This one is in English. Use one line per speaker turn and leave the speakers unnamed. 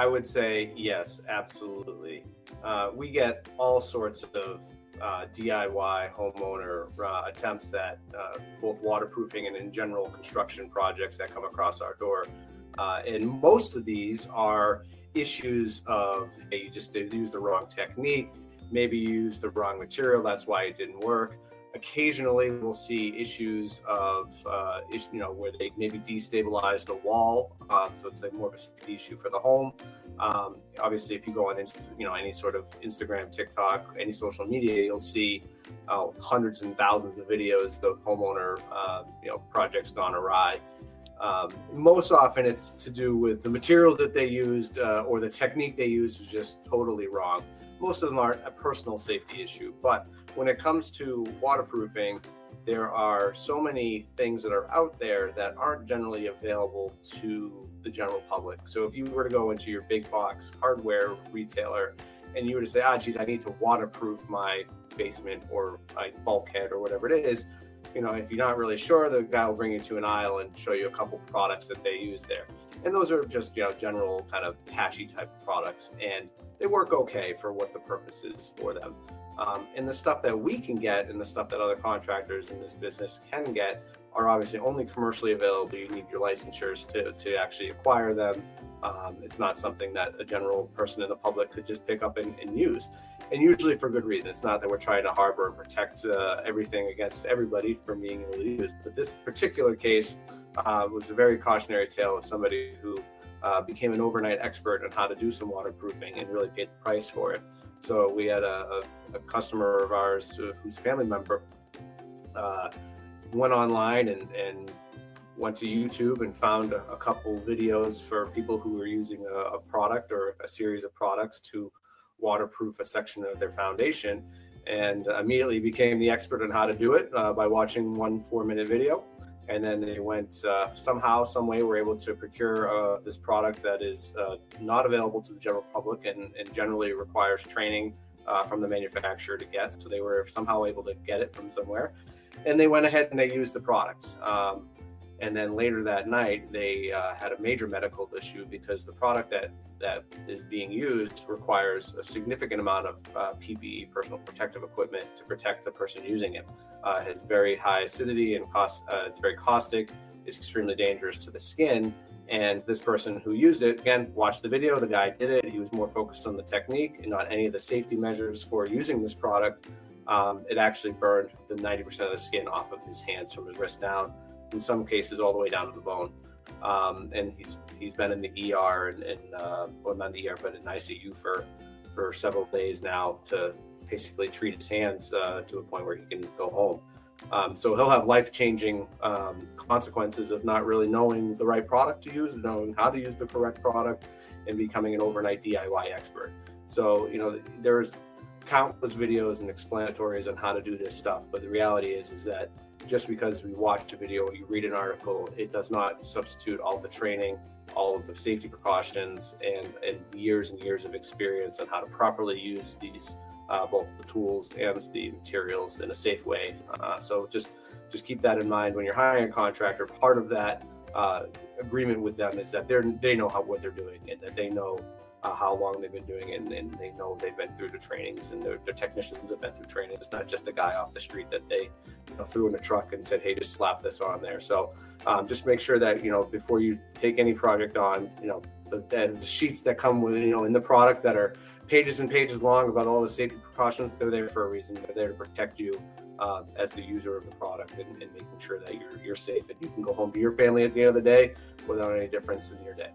I would say yes, absolutely. We get all sorts of DIY homeowner attempts at both waterproofing and in general construction projects that come across our door. And most of these are issues of, hey, you just used the wrong technique, maybe you used the wrong material, that's why it didn't work. Occasionally we'll see issues of, where they maybe destabilize the wall. So it's like more of a safety issue for the home. Obviously, if you go on, any sort of Instagram, TikTok, any social media, you'll see hundreds and thousands of videos of homeowner, projects gone awry. Most often it's to do with the materials that they used or the technique they used was just totally wrong. Most of them aren't a personal safety issue, but when it comes to waterproofing, there are so many things that are out there that aren't generally available to the general public. So if you were to go into your big box hardware retailer and you were to say, geez, I need to waterproof my basement or my bulkhead or whatever it is, if you're not really sure, the guy will bring you to an aisle and show you a couple products that they use there. And those are just, general kind of patchy type of products, and they work okay for what the purpose is for them. And the stuff that we can get and the stuff that other contractors in this business can get are obviously only commercially available. You need your licensures to actually acquire them. It's not something that a general person in the public could just pick up and use. And usually for good reason. It's not that we're trying to harbor and protect everything against everybody from being able to use. But this particular case was a very cautionary tale of somebody who became an overnight expert on how to do some waterproofing and really paid the price for it. So we had a customer of ours whose family member went online and went to YouTube and found a couple videos for people who were using a product or a series of products to waterproof a section of their foundation, and immediately became the expert on how to do it by watching one 4-minute video. And then they went somehow, some way, were able to procure this product that is not available to the general public and generally requires training from the manufacturer to get. So they were somehow able to get it from somewhere. And they went ahead and they used the products. And then later that night, they had a major medical issue because the product that is being used requires a significant amount of PPE, personal protective equipment, to protect the person using it. It has very high acidity and it's very caustic. It's extremely dangerous to the skin. And this person who used it, again, watched the video, the guy did it. He was more focused on the technique and not any of the safety measures for using this product. It actually burned the 90% of the skin off of his hands from his wrist down, in some cases all the way down to the bone. And he's been in the ER well, not the ER, but in ICU for several days now to basically treat his hands to a point where he can go home. So he'll have life-changing consequences of not really knowing the right product to use, knowing how to use the correct product, and becoming an overnight DIY expert. So, there's countless videos and explanatories on how to do this stuff, but the reality is that just because we watch a video or you read an article, it does not substitute all the training, all of the safety precautions, and years and years of experience on how to properly use these both the tools and the materials in a safe way. So just keep that in mind when you're hiring a contractor. Part of that agreement with them is that they know what they're doing, and that they know how long they've been doing it, and they know they've been through the trainings, and their technicians have been through training. It's not just a guy off the street that they threw in a truck and said, hey, just slap this on there. So just make sure that before you take any project on, the sheets that come with in the product that are pages and pages long about all the safety precautions, they're there for a reason. They're there to protect you as the user of the product, and making sure that you're safe and you can go home to your family at the end of the day without any difference in your day.